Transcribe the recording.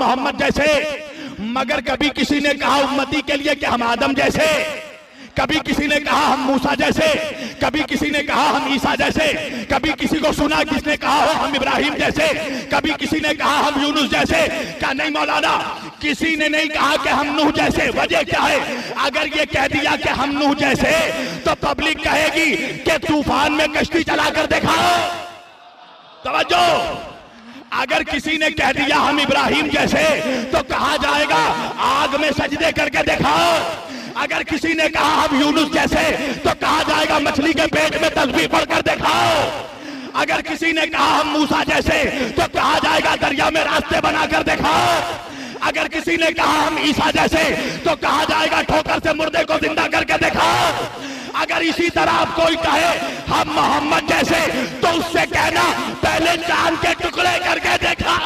محمد جیسے، مگر کبھی کسی نے کہا امتی کے لیے کہ ہم آدم جیسے، کبھی کسی نے کہا ہم موسیٰ جیسے، کبھی کسی نے کہا ہم عیسیٰ جیسے، کبھی کسی کو سنا کس نے کہا ہو ہم ابراہیم جیسے، کبھی کسی نے کہا ہم یونس جیسے. کہا نہیں مولانا، کسی نے نہیں کہا کہ ہم نوح جیسے. وجہ کیا ہے؟ اگر یہ کہہ دیا کہ ہم نوح جیسے تو پبلک کہے گی کہ طوفان میں کشتی چلا کر دکھاؤ. توجہ. اگر کسی نے کہہ دیا ہم ابراہیم جیسے تو کہا جائے گا آگ میں سجدے کر کے دکھاؤ. اگر کسی نے کہا ہم یونس جیسے تو کہا جائے گا مچھلی کے پیٹ میں تسبیح پڑھ کر دکھاؤ. اگر کسی نے کہا ہم موسیٰ جیسے تو کہا جائے گا دریا میں راستے بنا کر دکھاؤ. اگر کسی نے کہا ہم عیسیٰ جیسے تو کہا جائے گا ٹھوکر سے مردے کو زندہ کر کے دکھاؤ. اگر اسی طرح آپ کوئی کہے ہم محمد جیسے تو اس سے کہنا پہلے چاند کے ٹکڑے کر کے دکھا.